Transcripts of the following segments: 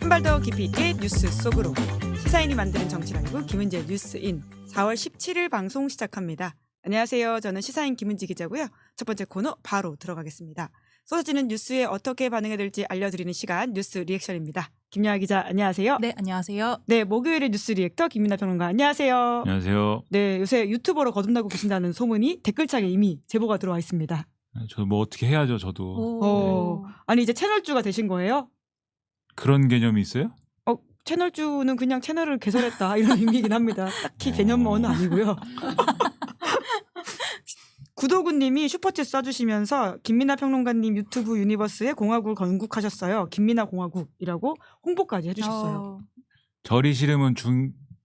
한 발 더 깊이 있게 뉴스 속으로 시사인이 만드는 정치 라이브 김은지의 뉴스인 4월 17일 방송 시작합니다. 안녕하세요. 저는 시사인 김은지 기자고요. 첫 번째 코너 바로 들어가겠습니다. 쏟아지는 뉴스에 어떻게 반응해야 될지 알려드리는 시간 뉴스 리액션입니다. 김여하 기자 안녕하세요. 네, 안녕하세요. 네, 목요일의 뉴스 리액터 김민아 평론가 안녕하세요. 안녕하세요. 네, 요새 유튜버로 거듭나고 계신다는 소문이 댓글창에 이미 제보가 들어와 있습니다. 저 뭐 어떻게 해야죠, 저도. 아니 이제 채널주가 되신 거예요? 그런 개념이 있어요? 채널주는 그냥 채널을 개설했다 이런 의미이긴 합니다. 딱히 개념은 아니고요. 구도구님이 슈퍼챗 쏴주시면서 김민아 평론가님 유튜브 유니버스에 공화국을 건국하셨어요. 김민아 공화국이라고 홍보까지 해주셨어요. 절이 싫으면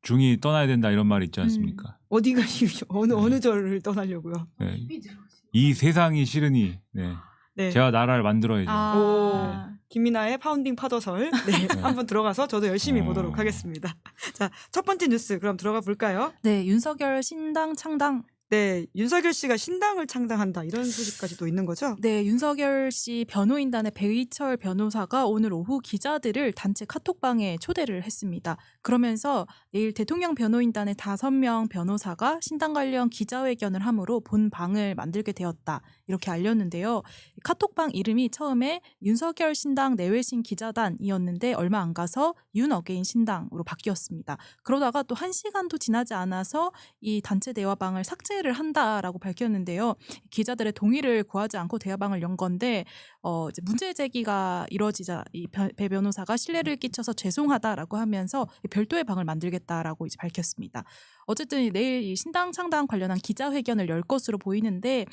중이 떠나야 된다 이런 말이 있지 않습니까? 어디가 싫으죠? 어느 절을 떠나려고요? 네. 이 세상이 싫으니 네. 제가 나라를 만들어야죠. 김민아의 파운딩 파더설 한번 들어가서 저도 열심히 보도록 하겠습니다. 자, 첫 번째 뉴스 그럼 들어가 볼까요? 네, 윤석열 신당 창당. 네, 윤석열 씨가 신당을 창당한다 이런 소식까지도 있는 거죠? 네, 윤석열 씨 변호인단의 배희철 변호사가 오늘 오후 기자들을 단체 카톡방에 초대를 했습니다. 그러면서 내일 대통령 변호인단의 5명 변호사가 신당 관련 기자회견을 함으로 본 방을 만들게 되었다. 이렇게 알렸는데요. 카톡방 이름이 처음에 윤석열 신당 내외신 기자단이었는데 얼마 안 가서 윤어게인 신당으로 바뀌었습니다. 그러다가 또 1시간도 지나지 않아서 이 단체 대화방을 삭제를 한다라고 밝혔는데요. 기자들의 동의를 구하지 않고 대화방을 연 건데 이제 문제 제기가 이뤄지자 이 배 변호사가 신뢰를 끼쳐서 죄송하다라고 하면서 별도의 방을 만들겠다라고 이제 밝혔습니다. 어쨌든 내일 이 신당 창당 관련한 기자회견을 열 것으로 보이는데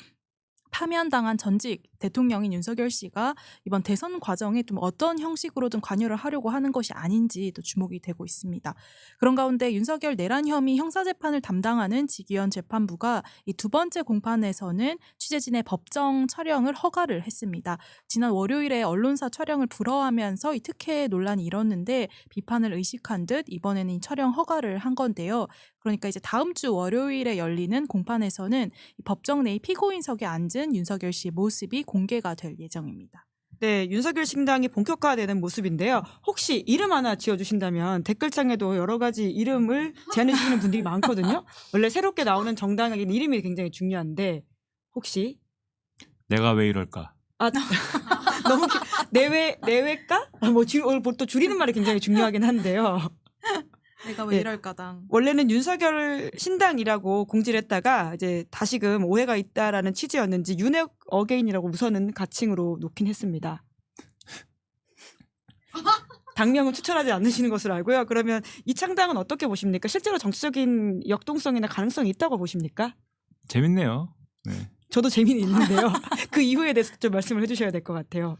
파면당한 전직 대통령인 윤석열 씨가 이번 대선 과정에 좀 어떤 형식으로든 관여를 하려고 하는 것이 아닌지 또 주목이 되고 있습니다. 그런 가운데 윤석열 내란 혐의 형사재판을 담당하는 지기현 재판부가 이 두 번째 공판에서는 취재진의 법정 촬영을 허가를 했습니다. 지난 월요일에 언론사 촬영을 불허하면서 이 특혜 논란이 일었는데 비판을 의식한 듯 이번에는 이 촬영 허가를 한 건데요. 그러니까 이제 다음 주 월요일에 열리는 공판에서는 이 법정 내 피고인석에 앉은 윤석열 씨의 모습이 공개가 될 예정입니다. 네, 윤석열 신당이 본격화되는 모습인데요. 혹시 이름 하나 지어주신다면 댓글창에도 여러 가지 이름을 제안해 주시는 분들이 많거든요. 원래 새롭게 나오는 정당에게는 이름이 굉장히 중요한데 혹시 내가 왜 이럴까? 너무 내외까? 오늘 또 줄이는 말이 굉장히 중요하긴 한데요. 내가 왜 이럴까당. 원래는 윤석열 신당이라고 공지를 했다가 이제 다시금 오해가 있다라는 취지였는지 윤핵 어게인이라고 우선은 가칭으로 놓긴 했습니다. 당명을 추천하지 않으시는 것으로 알고요. 그러면 이 창당은 어떻게 보십니까? 실제로 정치적인 역동성이나 가능성이 있다고 보십니까? 재밌네요. 네. 저도 재미는 있는데요. 그 이후에 대해서 좀 말씀을 해주셔야 될 것 같아요.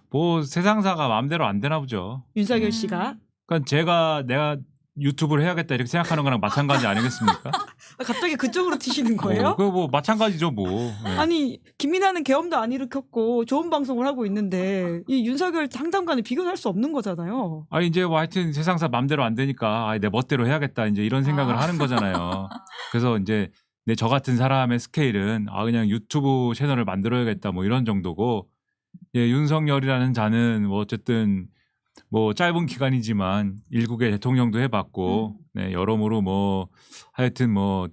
뭐 세상사가 마음대로 안 되나 보죠. 윤석열 씨가. 그러니까 내가 유튜브를 해야겠다 이렇게 생각하는 거랑 마찬가지 아니겠습니까? 갑자기 그쪽으로 튀시는 거예요? 그거 뭐 마찬가지죠 뭐. 네. 아니 김민아는 계엄도 안 일으켰고 좋은 방송을 하고 있는데 이 윤석열 창당과는 비교할 수 없는 거잖아요. 아니 이제 뭐 하여튼 세상사 마음대로 안 되니까 내 멋대로 해야겠다 이제 이런 생각을 하는 거잖아요. 그래서 이제 저 같은 사람의 스케일은 그냥 유튜브 채널을 만들어야겠다 뭐 이런 정도고, 윤석열이라는 자는 뭐 어쨌든 뭐 짧은 기간이지만 일국의 대통령도 해봤고, 여러모로 뭐 하여튼 뭐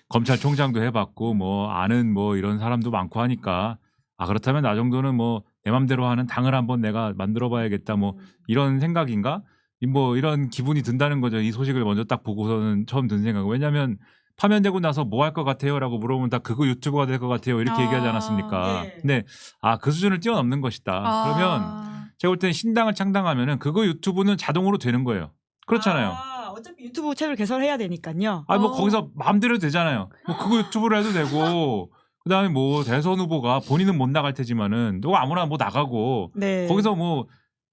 검찰총장도 해봤고 뭐 아는 뭐 이런 사람도 많고 하니까 그렇다면 나 정도는 뭐 내 맘대로 하는 당을 한번 내가 만들어봐야겠다 뭐 이런 생각인가? 뭐 이런 기분이 든다는 거죠. 이 소식을 먼저 딱 보고서는 처음 든 생각. 왜냐하면 파면되고 나서 뭐 할 것 같아요라고 물어보면 다 그거 유튜브가 될 것 같아요 이렇게 얘기하지 않았습니까? 네. 근데 그 수준을 뛰어넘는 것이다. 그러면 제가 볼 때는 신당을 창당하면은 그거 유튜브는 자동으로 되는 거예요. 그렇잖아요. 어차피 유튜브 채널 개설해야 되니까요. 뭐 거기서 마음대로 되잖아요. 뭐 그거 유튜브로 해도 되고, 그다음에 뭐 대선 후보가 본인은 못 나갈 테지만은 누가 아무나 뭐 나가고, 네. 거기서 뭐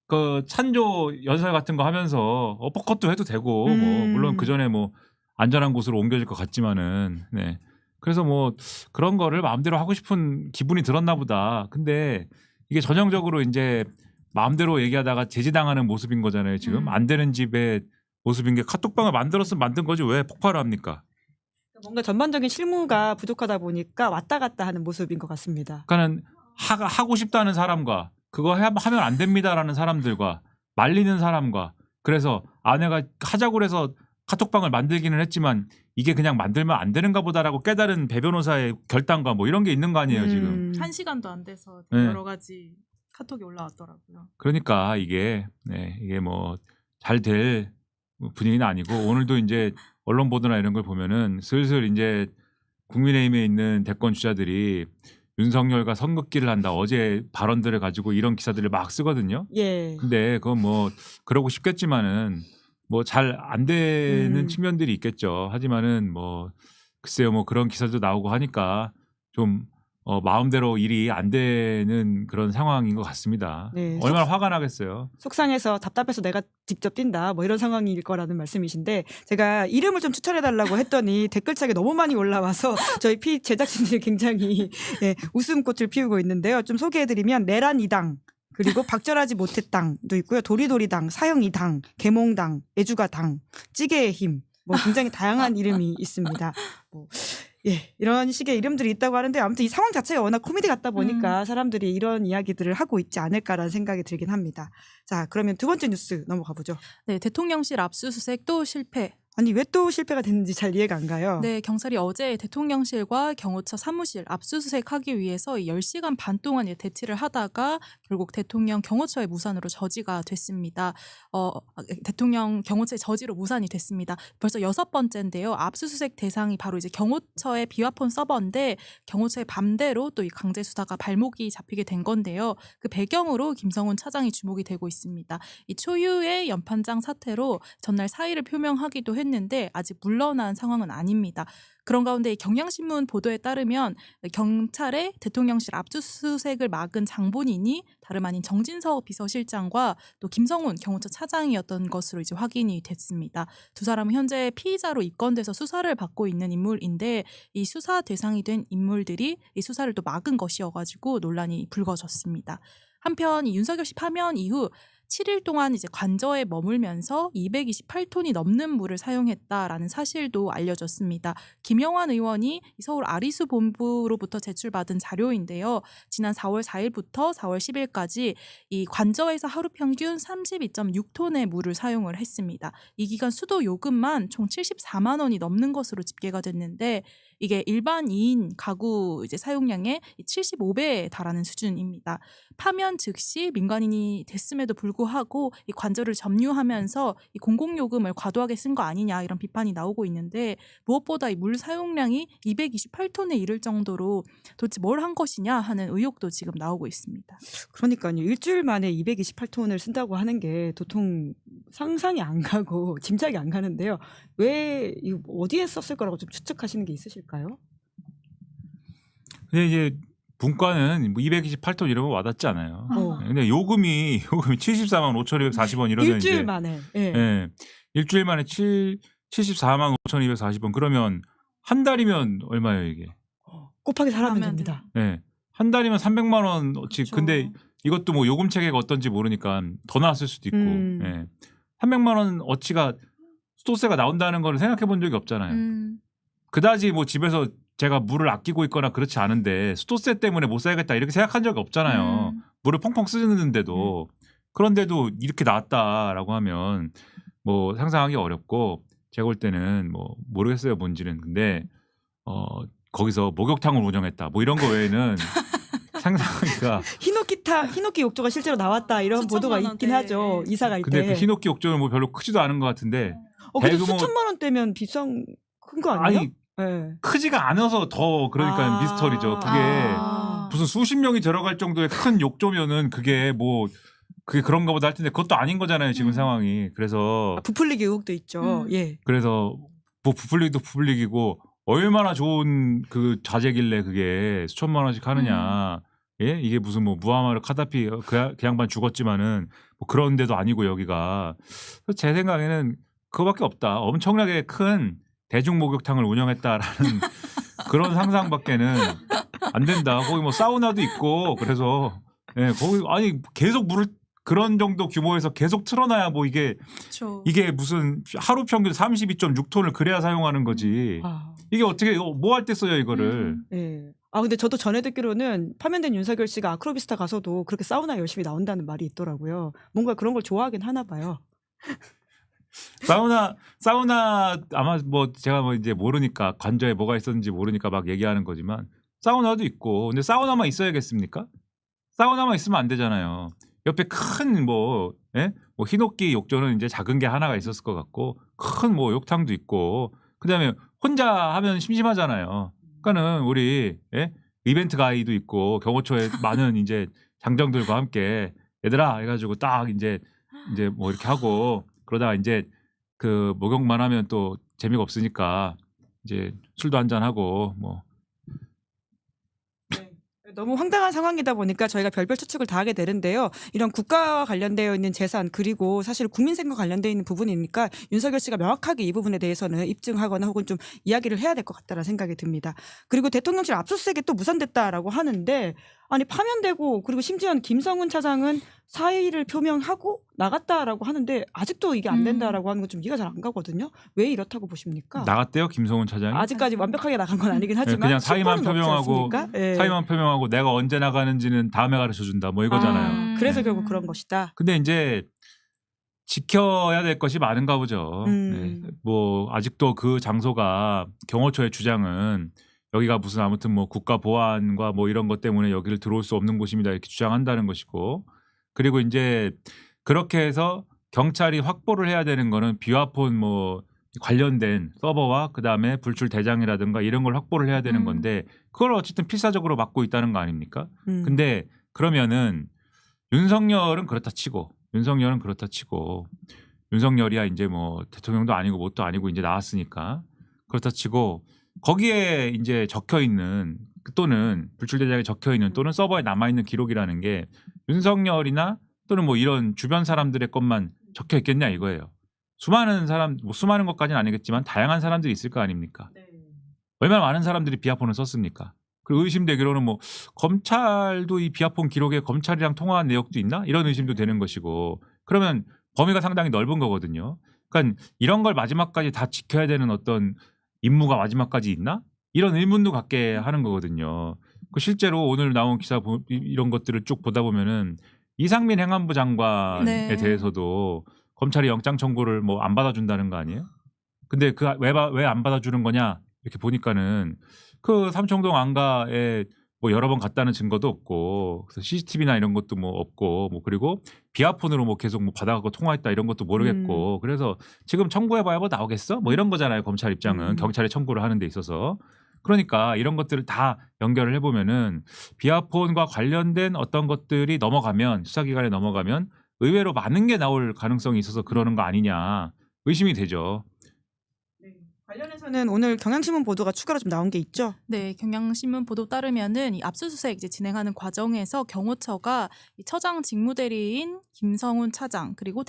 그 찬조 연설 같은 거 하면서 어퍼컷도 해도 되고, 뭐 물론 그 전에 뭐 안전한 곳으로 옮겨질 것 같지만은, 그래서 뭐 그런 거를 마음대로 하고 싶은 기분이 들었나 보다. 근데 이게 전형적으로 이제 마음대로 얘기하다가 제지당하는 모습인 거잖아요. 지금 안 되는 집의 모습인 게 카톡방을 만들었으면 만든 거지 왜 폭발을 합니까? 뭔가 전반적인 실무가 부족하다 보니까 왔다 갔다 하는 모습인 것 같습니다. 그러니까는 하고 싶다는 사람과 그거 하면 안 됩니다라는 사람들과 말리는 사람과 그래서 아내가 하자고 그래서 카톡방을 만들기는 했지만 이게 그냥 만들면 안 되는가 보다라고 깨달은 배 변호사의 결단과 뭐 이런 게 있는 거 아니에요 지금. 1시간도 안 돼서 네. 여러 가지 카톡이 올라왔더라고요. 그러니까 이게 뭐 잘 될 분위기는 아니고 오늘도 이제 언론 보도나 이런 걸 보면은 슬슬 이제 국민의힘에 있는 대권 주자들이 윤석열과 선긋기를 한다. 어제 발언들을 가지고 이런 기사들을 막 쓰거든요. 예. 근데 그건 뭐 그러고 싶겠지만은 뭐 잘 안 되는 측면들이 있겠죠. 하지만은 뭐 글쎄요 뭐 그런 기사도 나오고 하니까 좀 마음대로 일이 안 되는 그런 상황인 것 같습니다. 네, 얼마나 화가 나겠어요. 속상해서 답답해서 내가 직접 뛴다 뭐 이런 상황일 거라는 말씀이신데 제가 이름을 좀 추천해달라고 했더니 댓글창에 너무 많이 올라와서 저희 제작진들이 굉장히 웃음꽃을 피우고 있는데요. 좀 소개해드리면 내란 이당 그리고 박절하지 못했당도 있고요. 도리도리당, 사형이당, 개몽당, 애주가당, 찌개의 힘 뭐 굉장히 다양한 이름이 있습니다. 뭐 이런 식의 이름들이 있다고 하는데 아무튼 이 상황 자체가 워낙 코미디 같다 보니까 사람들이 이런 이야기들을 하고 있지 않을까라는 생각이 들긴 합니다. 자, 그러면 두 번째 뉴스 넘어가 보죠. 네, 대통령실 압수수색 또 실패. 아니 왜 또 실패가 됐는지 잘 이해가 안 가요. 네, 경찰이 어제 대통령실과 경호처 사무실 압수수색하기 위해서 10시간 반 동안 대치를 하다가 결국 대통령 경호처의 무산으로 저지가 됐습니다. 대통령 경호처의 저지로 무산이 됐습니다. 벌써 6번째인데요. 압수수색 대상이 바로 이제 경호처의 비화폰 서버인데 경호처의 밤대로 또 이 강제 수사가 발목이 잡히게 된 건데요. 그 배경으로 김성훈 차장이 주목이 되고 있습니다. 이 초유의 연판장 사태로 전날 사의를 표명하기도 했는데 아직 물러난 상황은 아닙니다. 그런 가운데 경향신문 보도에 따르면 경찰의 대통령실 압수수색을 막은 장본인이 다름 아닌 정진석 비서실장과 또 김성훈 경호처 차장이었던 것으로 이제 확인이 됐습니다. 두 사람은 현재 피의자로 입건돼서 수사를 받고 있는 인물인데 이 수사 대상이 된 인물들이 이 수사를 또 막은 것이어가지고 논란이 불거졌습니다. 한편 이 윤석열 씨 파면 이후 7일 동안 이제 관저에 머물면서 228톤이 넘는 물을 사용했다라는 사실도 알려졌습니다. 김영환 의원이 서울 아리수 본부로부터 제출받은 자료인데요. 지난 4월 4일부터 4월 10일까지 이 관저에서 하루 평균 32.6톤의 물을 사용을 했습니다. 이 기간 수도 요금만 총 74만 원이 넘는 것으로 집계가 됐는데 이게 일반 2인 가구 이제 사용량의 75배에 달하는 수준입니다. 파면 즉시 민간인이 됐음에도 불구하고 이 관저를 점유하면서 이 공공요금을 과도하게 쓴 거 아니냐 이런 비판이 나오고 있는데 무엇보다 이 물 사용량이 228톤에 이를 정도로 도대체 뭘 한 것이냐 하는 의혹도 지금 나오고 있습니다. 그러니까요. 일주일 만에 228톤을 쓴다고 하는 게 도통 상상이 안 가고 짐작이 안 가는데요. 왜 이거 어디에 썼을 거라고 좀 추측하시는 게 있으실까요? 근데 이제 분과는 뭐 228톤 이러면 와닿지 않아요. 근데 요금이 74만 5,240원 이러면 일주일 이제 만에. 일주일 만에 74만 5,240원 그러면 한 달이면 얼마예요 이게? 곱하기 살아면 하면 됩니다. 네. 한 달이면 300만 원어치. 그렇죠. 근데 이것도 뭐 요금 체계가 어떤지 모르니까 더 나왔을 수도 있고. 300만 원 어치가 수도세가 나온다는 걸 생각해 본 적이 없잖아요. 그다지 뭐 집에서 제가 물을 아끼고 있거나 그렇지 않은데 수도세 때문에 못 살겠다 이렇게 생각한 적이 없잖아요. 물을 펑펑 쓰는데도. 그런데도 이렇게 나왔다라고 하면 뭐 상상하기 어렵고 제가 볼 때는 뭐 모르겠어요 뭔지는. 근데 거기서 목욕탕을 운영했다 뭐 이런 거 외에는 상상하기가. 히노키 욕조가 실제로 나왔다 이런 보도가 있긴 하죠. 이사 갈 때. 근데 그 히노키 욕조는 뭐 별로 크지도 않은 것 같은데. 그래도 수천만 원대면 큰 거 아니에요? 아니 네. 크지가 않아서 더 그러니까 미스터리죠. 그게 무슨 수십 명이 들어갈 정도의 큰 욕조면은 그게 그런가 보다 할 텐데 그것도 아닌 거잖아요 지금 상황이. 그래서 부풀리기 의혹도 있죠. 예. 그래서 뭐 부풀리기도 부풀리기고 얼마나 좋은 그 자재길래 그게 수천만 원씩 하느냐. 예? 이게 무슨 뭐 무하마르 카다피 그 양반 죽었지만은 뭐 그런 데도 아니고 여기가. 제 생각에는 그거밖에 없다. 엄청나게 큰 대중 목욕탕을 운영했다라는 그런 상상밖에는 안 된다. 거기 뭐 사우나도 있고 그래서 거기 아니 계속 물을 그런 정도 규모에서 계속 틀어놔야 뭐 이게 무슨 하루 평균 32.6톤을 그래야 사용하는 거지. 이게 어떻게 뭐 할 때 써요 이거를. 네. 근데 저도 전에 듣기로는 파면된 윤석열 씨가 아크로비스타 가서도 그렇게 사우나 열심히 나온다는 말이 있더라고요. 뭔가 그런 걸 좋아하긴 하나 봐요. 사우나 아마 뭐 제가 뭐 이제 모르니까 관저에 뭐가 있었는지 모르니까 막 얘기하는 거지만 사우나도 있고 근데 사우나만 있어야겠습니까? 사우나만 있으면 안 되잖아요. 옆에 큰 뭐 예? 뭐 히노키 욕조는 이제 작은 게 하나가 있었을 것 같고 큰 뭐 욕탕도 있고 그다음에 혼자 하면 심심하잖아요. 그러니까는 우리 예? 이벤트 가이도 있고 경호처에 많은 이제 장정들과 함께 얘들아 해가지고 딱 이제 뭐 이렇게 하고 그러다가 이제 그 목욕만 하면 또 재미가 없으니까 이제 술도 한잔 하고 뭐 너무 황당한 상황이다 보니까 저희가 별별 추측을 다 하게 되는데요. 이런 국가와 관련되어 있는 재산 그리고 사실 국민 생과 관련되어 있는 부분이니까 윤석열 씨가 명확하게 이 부분에 대해서는 입증하거나 혹은 좀 이야기를 해야 될 것 같다는 생각이 듭니다. 그리고 대통령실 압수수색이 또 무산됐다라고 하는데 아니 파면되고 그리고 심지어 김성훈 차장은 사의를 표명하고 나갔다라고 하는데 아직도 이게 안 된다라고 하는 건 좀 이해가 잘 안 가거든요. 왜 이렇다고 보십니까? 나갔대요 김성훈 차장이. 아직까지 완벽하게 나간 건 아니긴 하지만 그냥 사의만 실권은 없지 표명하고 않습니까? 예. 사의만 표명하고 내가 언제 나가는지는 다음에 가르쳐 준다 뭐 이거잖아요. 그래서 결국 그런 것이다. 근데 이제 지켜야 될 것이 많은가 보죠. 네. 뭐 아직도 그 장소가 경호처의 주장은 여기가 무슨 아무튼 뭐 국가 보안과 뭐 이런 것 때문에 여기를 들어올 수 없는 곳입니다 이렇게 주장한다는 것이고 그리고 이제 그렇게 해서 경찰이 확보를 해야 되는 거는 비화폰 뭐 관련된 서버와 그다음에 불출 대장이라든가 이런 걸 확보를 해야 되는 건데 그걸 어쨌든 필사적으로 맡고 있다는 거 아닙니까? 근데 그러면은 윤석열은 그렇다 치고 윤석열이야 이제 뭐 대통령도 아니고 뭣도 아니고 이제 나왔으니까 그렇다 치고 거기에 이제 적혀 있는 또는 불출 대장에 적혀 있는 또는 서버에 남아 있는 기록이라는 게 윤석열이나 또는 뭐 이런 주변 사람들의 것만 적혀 있겠냐 이거예요. 수많은 사람 뭐 수많은 것까지는 아니겠지만 다양한 사람들이 있을 거 아닙니까? 얼마나 많은 사람들이 비아폰을 썼습니까? 그리고 의심되기로는 뭐 검찰도 이 비아폰 기록에 검찰이랑 통화한 내역도 있나? 이런 의심도 되는 것이고 그러면 범위가 상당히 넓은 거거든요. 그러니까 이런 걸 마지막까지 다 지켜야 되는 어떤 임무가 마지막까지 있나? 이런 의문도 갖게 하는 거거든요. 그 실제로 오늘 나온 기사 이런 것들을 쭉 보다 보면은 이상민 행안부 장관에 대해서도 검찰이 영장 청구를 뭐 안 받아준다는 거 아니에요? 근데 그 왜 안 받아주는 거냐 이렇게 보니까는 그 삼청동 안가에 뭐 여러 번 갔다는 증거도 없고 그래서 CCTV나 이런 것도 뭐 없고 뭐 그리고 비아폰으로 뭐 계속 뭐 받아가고 통화했다 이런 것도 모르겠고 그래서 지금 청구해봐야 뭐 나오겠어? 뭐 이런 거잖아요. 검찰 입장은 경찰에 청구를 하는 데 있어서 그러니까 이런 것들을 다 연결을 해보면은 비아폰과 관련된 어떤 것들이 넘어가면 수사기관에 넘어가면 의외로 많은 게 나올 가능성이 있어서 그러는 거 아니냐 의심이 되죠. 관련해서는 오늘 경향신문 보도가 추가로 좀 나온 게 있죠. 네, 경향신문 보도 따르면은 이 압수수색 이제 진행하는 과정에서 경호처가 이 처장 직무대리인 김성훈 차장 그리고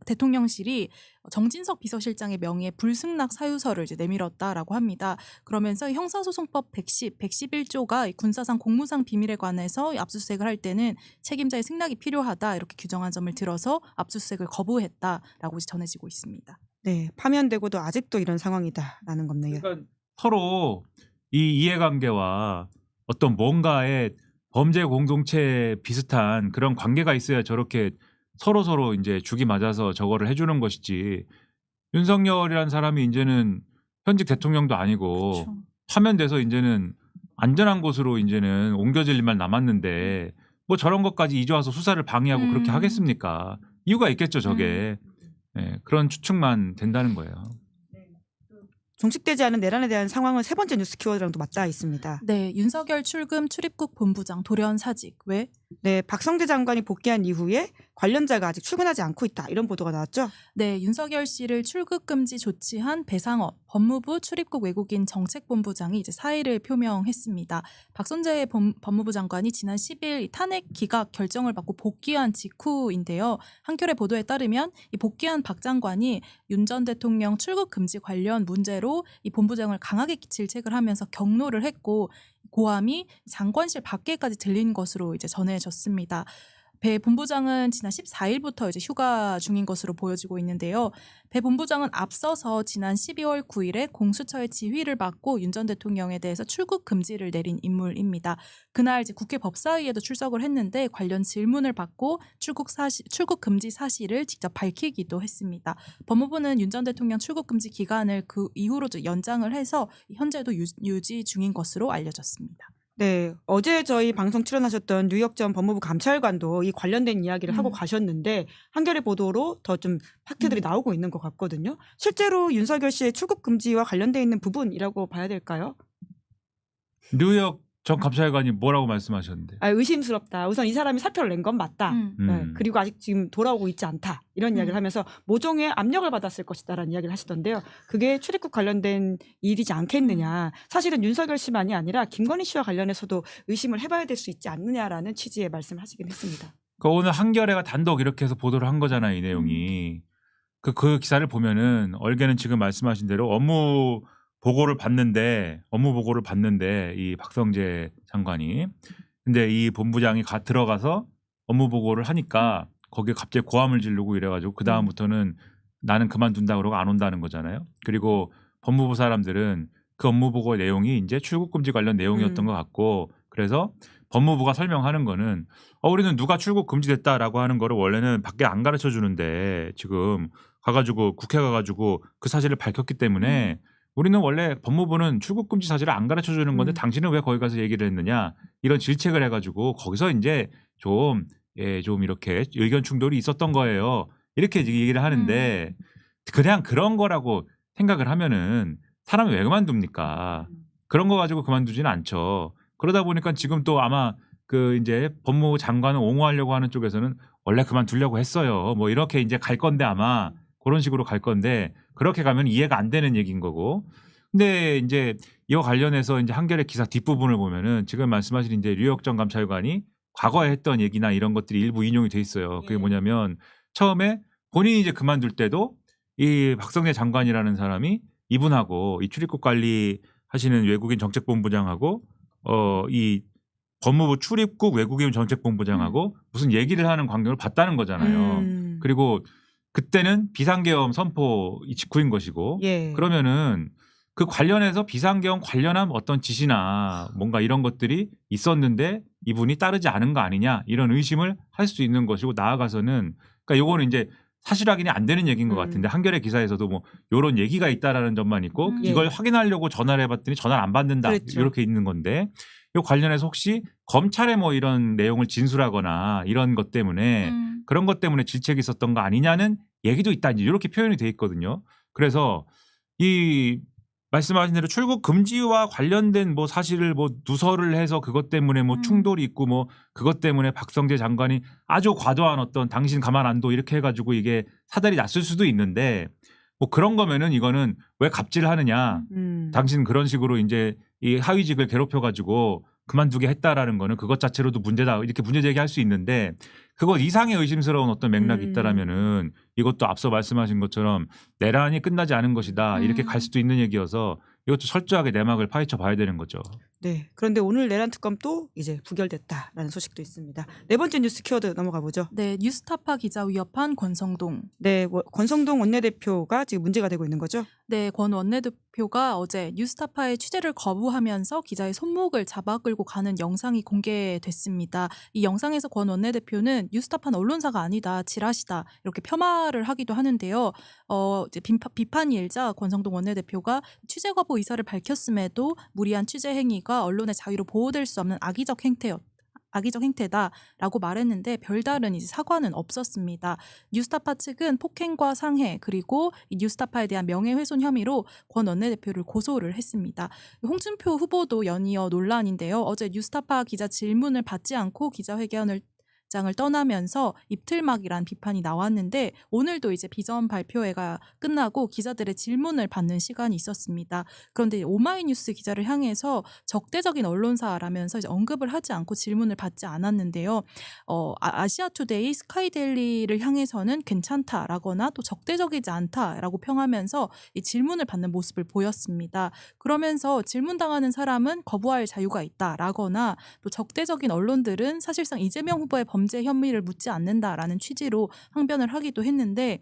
대통령실이 정진석 비서실장의 명의의 불승낙 사유서를 이제 내밀었다라고 합니다. 그러면서 형사소송법 111조가 군사상 공무상 비밀에 관해서 압수수색을 할 때는 책임자의 승낙이 필요하다 이렇게 규정한 점을 들어서 압수수색을 거부했다라고 전해지고 있습니다. 네, 파면되고도 아직도 이런 상황이다라는 겁니다. 그러니까 서로 이 이해관계와 어떤 뭔가의 범죄 공동체 비슷한 그런 관계가 있어야 저렇게 서로 이제 죽이 맞아서 저거를 해주는 것이지 윤석열이라는 사람이 이제는 현직 대통령도 아니고 그렇죠. 파면돼서 이제는 안전한 곳으로 이제는 옮겨질 일만 남았는데 뭐 저런 것까지 이제 와서 수사를 방해하고 그렇게 하겠습니까? 이유가 있겠죠 저게. 네, 그런 추측만 된다는 거예요. 종식되지 않은 내란에 대한 상황은 세 번째 뉴스 키워드랑도 맞닿아 있습니다. 네, 윤석열 출금 출입국 본부장 돌연 사직. 왜? 네, 박성재 장관이 복귀한 이후에 관련자가 아직 출근하지 않고 있다. 이런 보도가 나왔죠. 네, 윤석열 씨를 출국 금지 조치한 배상업 법무부 출입국 외국인 정책본부장이 이제 사의를 표명했습니다. 박성재 법무부 장관이 지난 10일 탄핵 기각 결정을 받고 복귀한 직후인데요. 한겨레 보도에 따르면 이 복귀한 박 장관이 윤 전 대통령 출국 금지 관련 문제로 이 본부장을 강하게 질책을 하면서 경로를 했고 고함이 장관실 밖에까지 들린 것으로 이제 전해졌습니다. 배 본부장은 지난 14일부터 이제 휴가 중인 것으로 보여지고 있는데요. 배 본부장은 앞서서 지난 12월 9일에 공수처의 지휘를 받고 윤 전 대통령에 대해서 출국 금지를 내린 인물입니다. 그날 이제 국회 법사위에도 출석을 했는데 관련 질문을 받고 출국 금지 사실을 직접 밝히기도 했습니다. 법무부는 윤 전 대통령 출국 금지 기간을 그 이후로 연장을 해서 현재도 유지 중인 것으로 알려졌습니다. 네, 어제 저희 방송 출연하셨던 뉴욕 전 법무부 감찰관도 이 관련된 이야기를 하고 가셨는데 한겨레 보도로 더 좀 팩트들이 나오고 있는 것 같거든요. 실제로 윤석열 씨의 출국 금지와 관련돼 있는 부분이라고 봐야 될까요? 뉴욕 전 감찰관이 뭐라고 말씀하셨는데? 의심스럽다. 우선 이 사람이 사표를 낸 건 맞다. 네, 음. 그리고 아직 지금 돌아오고 있지 않다. 이런 이야기를 하면서 모종의 압력을 받았을 것이다라는 이야기를 하시던데요. 그게 출입국 관련된 일이지 않겠느냐. 사실은 윤석열 씨만이 아니라 김건희 씨와 관련해서도 의심을 해봐야 될 수 있지 않느냐라는 취지의 말씀을 하시긴 했습니다. 그러니까 오늘 한겨레가 단독 이렇게 해서 보도를 한 거잖아요, 이 내용이. 그 기사를 보면은 얼개는 지금 말씀하신 대로 업무 보고를 받는데 이 박성재 장관이 근데 이 본부장이 들어가서 업무 보고를 하니까 거기에 갑자기 고함을 지르고 이래가지고 그 다음부터는 나는 그만둔다 그러고 안 온다는 거잖아요. 그리고 법무부 사람들은 그 업무 보고 내용이 이제 출국 금지 관련 내용이었던 것 같고 그래서 법무부가 설명하는 거는 우리는 누가 출국 금지됐다라고 하는 거를 원래는 밖에 안 가르쳐 주는데 지금 가가지고 국회 가가지고 그 사실을 밝혔기 때문에 우리는 원래 법무부는 출국 금지 사실을 안 가르쳐 주는 건데 당신은 왜 거기 가서 얘기를 했느냐 이런 질책을 해가지고 거기서 이제 좀 이렇게 의견 충돌이 있었던 거예요. 이렇게 얘기를 하는데 그냥 그런 거라고 생각을 하면은 사람이 왜 그만둡니까? 그런 거 가지고 그만두지는 않죠. 그러다 보니까 지금 또 아마 그 이제 법무부 장관을 옹호하려고 하는 쪽에서는 원래 그만두려고 했어요. 뭐 이렇게 이제 갈 건데 아마 그런 식으로 갈 건데 그렇게 가면 이해가 안 되는 얘기인 거고. 근데 이제 이와 관련해서 이제 한겨레 기사 뒷부분을 보면은 지금 말씀하신 이제 뉴욕 전 감찰관이 과거에 했던 얘기나 이런 것들이 일부 인용이 돼 있어요. 그게 뭐냐면 처음에 본인이 이제 그만둘 때도 이 박성재 장관이라는 사람이 이분하고 이 출입국 관리 하시는 외국인 정책본부장하고 이 법무부 출입국 외국인 정책본부장하고 무슨 얘기를 하는 광경을 봤다는 거잖아요. 그리고 그때는 비상계엄 선포 직후인 것이고 그러면은 그 관련해서 비상계엄 관련한 어떤 지시나 뭔가 이런 것들이 있었는데 이분이 따르지 않은 거 아니냐 이런 의심을 할 수 있는 것이고 나아가서는 그러니까 요거는 이제 사실 확인이 안 되는 얘기인 것 같은데 한겨레 기사에서도 뭐 이런 얘기가 있다라는 점만 있고 이걸 확인하려고 전화를 해봤더니 전화를 안 받는다 그렇죠. 이렇게 있는 건데 이 관련해서 혹시 검찰에 뭐 이런 내용을 진술하거나 이런 것 때문에 그런 것 때문에 질책이 있었던 거 아니냐는 얘기도 있다 이렇게 표현이 돼 있거든요. 그래서 이 말씀하신 대로 출국 금지와 관련된 뭐 사실을 뭐 누설을 해서 그것 때문에 뭐 충돌이 있고 뭐 그것 때문에 박성재 장관이 아주 과도한 어떤 당신 가만 안 둬 이렇게 해가지고 이게 사달이 났을 수도 있는데 뭐 그런 거면은 이거는 왜 갑질을 하느냐 당신 그런 식으로 이제 이 하위직을 괴롭혀가지고 그만두게 했다라는 거는 그것 자체로도 문제다 이렇게 문제 제기할 수 있는데 그것 이상의 의심스러운 어떤 맥락이 있다라면은 이것도 앞서 말씀하신 것처럼 내란이 끝나지 않은 것이다 이렇게 갈 수도 있는 얘기여서 이것도 철저하게 내막을 파헤쳐 봐야 되는 거죠. 네. 그런데 오늘 내란 특검 또 이제 부결됐다라는 소식도 있습니다. 네 번째 뉴스 키워드 넘어가 보죠. 네, 뉴스타파 기자 위협한 권성동. 네, 권성동 원내대표가 지금 문제가 되고 있는 거죠. 네, 권 원내대표가 어제 뉴스타파의 취재를 거부하면서 기자의 손목을 잡아 끌고 가는 영상이 공개됐습니다. 이 영상에서 권 원내대표는 뉴스타파는 언론사가 아니다, 지라시다 이렇게 폄하를 하기도 하는데요. 이제 비판이 일자 권성동 원내대표가 취재 거부 의사를 밝혔음에도 무리한 취재 행위가 언론의 자유로 보호될 수 없는 악의적 행태다라고 말했는데 별다른 이제 사과는 없었습니다. 뉴스타파 측은 폭행과 상해 그리고 이 뉴스타파에 대한 명예훼손 혐의로 권 원내대표를 고소를 했습니다. 홍준표 후보도 연이어 논란인데요. 어제 뉴스타파 기자 질문을 받지 않고 기자회견을 장을 떠나면서 입틀막이란 비판이 나왔는데 오늘도 이제 비전 발표회가 끝나고 기자들의 질문을 받는 시간이 있었습니다. 그런데 오마이뉴스 기자를 향해서 적대적인 언론사라면서 이제 언급을 하지 않고 질문을 받지 않았는데요. 아시아투데이, 스카이데일리를 향해서는 괜찮다라거나 또 적대적이지 않다라고 평하면서 이 질문을 받는 모습을 보였습니다. 그러면서 질문당하는 사람은 거부할 자유가 있다라거나 또 적대적인 언론들은 사실상 이재명 후보의 범죄 혐의를 묻지 않는다라는 취지로 항변을 하기도 했는데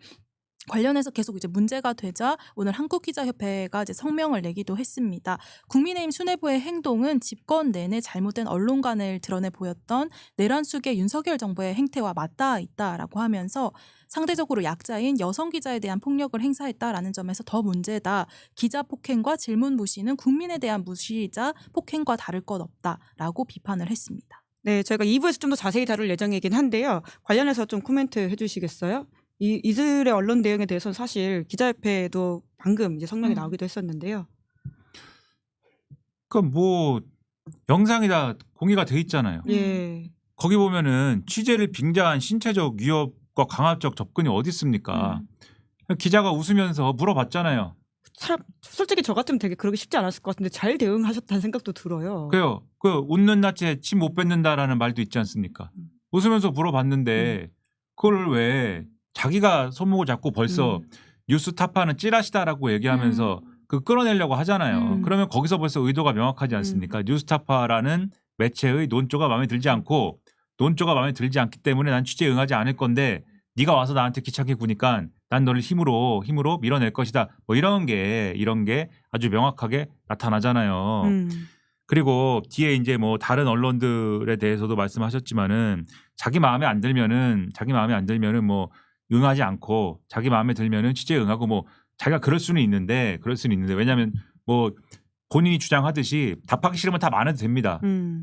관련해서 계속 이제 문제가 되자 오늘 한국기자협회가 이제 성명을 내기도 했습니다. 국민의힘 수뇌부의 행동은 집권 내내 잘못된 언론관을 드러내 보였던 내란 수계 윤석열 정부의 행태와 맞닿아 있다라고 하면서 상대적으로 약자인 여성 기자에 대한 폭력을 행사했다라는 점에서 더 문제다. 기자 폭행과 질문 무시는 국민에 대한 무시이자 폭행과 다를 것 없다라고 비판을 했습니다. 네, 저희가 2부에서 좀 더 자세히 다룰 예정이긴 한데요. 관련해서 좀 코멘트 해주시겠어요? 이들의 언론 대응에 대해서는 사실 기자협회도 방금 이제 성명이 나오기도 했었는데요. 그러니까 뭐 영상이 다 공개가 돼 있잖아요. 예. 거기 보면은 취재를 빙자한 신체적 위협과 강압적 접근이 어디 있습니까? 기자가 웃으면서 물어봤잖아요. 솔직히 저 같으면 되게 그러기 쉽지 않았을 것 같은데 잘 대응하셨다는 생각도 들어요. 그래요. 그 웃는 낯에 침 못 뱉는다라는 말도 있지 않습니까? 웃으면서 물어봤는데 그걸 왜 자기가 손목을 잡고 벌써 뉴스 타파는 찌라시다라고 얘기하면서 그 끌어내려고 하잖아요. 그러면 거기서 벌써 의도가 명확하지 않습니까? 뉴스타파라는 매체의 논조가 마음에 들지 않고 논조가 마음에 들지 않기 때문에 난 취재에 응하지 않을 건데 네가 와서 나한테 귀찮게 구니까 난 너를 힘으로 밀어낼 것이다. 뭐 이런 게 아주 명확하게 나타나잖아요. 그리고 뒤에 이제 뭐 다른 언론들에 대해서도 말씀하셨지만은 자기 마음에 안 들면은 뭐 응하지 않고 자기 마음에 들면은 취재에 응하고 뭐 자기가 그럴 수는 있는데 왜냐하면 뭐 본인이 주장하듯이 답하기 싫으면 답 안 해도 됩니다.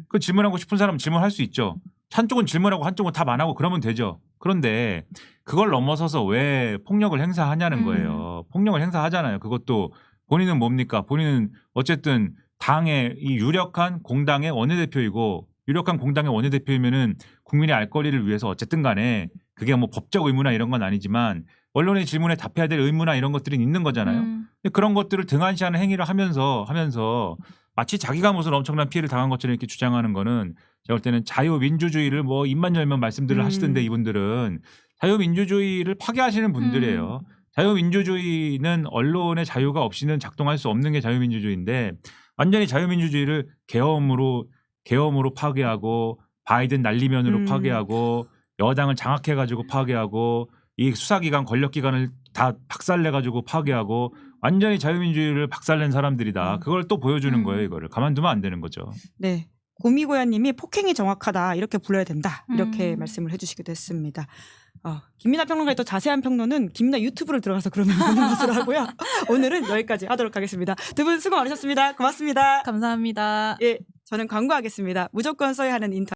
그 질문하고 싶은 사람은 질문할 수 있죠. 한쪽은 질문하고 한쪽은 답 안 하고 그러면 되죠. 그런데 그걸 넘어서서 왜 폭력을 행사하냐는 거예요. 폭력을 행사하잖아요. 그것도 본인은 뭡니까? 본인은 어쨌든 당의 이 유력한 공당의 원내대표이고 유력한 공당의 원내대표이면은 국민의 알 거리를 위해서 어쨌든 간에 그게 뭐 법적 의무나 이런 건 아니지만 언론의 질문에 답해야 될 의무나 이런 것들이 있는 거잖아요. 근데 그런 것들을 등한시하는 행위를 하면서 마치 자기가 무슨 엄청난 피해를 당한 것처럼 이렇게 주장하는 거는 제가 볼 때는 자유민주주의를 뭐 입만 열면 말씀들을 하시던데 이분들은 자유민주주의를 파괴하시는 분들이에요. 자유민주주의는 언론의 자유가 없이는 작동할 수 없는 게 자유민주주의인데 완전히 자유민주주의를 계엄으로 파괴하고 바이든 날리면으로 파괴하고 여당을 장악해가지고 파괴하고 이 수사기관 권력기관을 다 박살내가지고 파괴하고 완전히 자유민주주의를 박살낸 사람들이다. 그걸 또 보여주는 거예요. 이거를 가만두면 안 되는 거죠. 네. 고미고야님이 폭행이 정확하다 이렇게 불러야 된다 이렇게 말씀을 해주시기도 했습니다. 김민아 평론가의 또 자세한 평론은 김민아 유튜브를 들어가서 그러면 보는 것으로 하고요. 오늘은 여기까지 하도록 하겠습니다. 두 분 수고 많으셨습니다. 고맙습니다. 감사합니다. 예, 저는 광고하겠습니다. 무조건 써야 하는 인터넷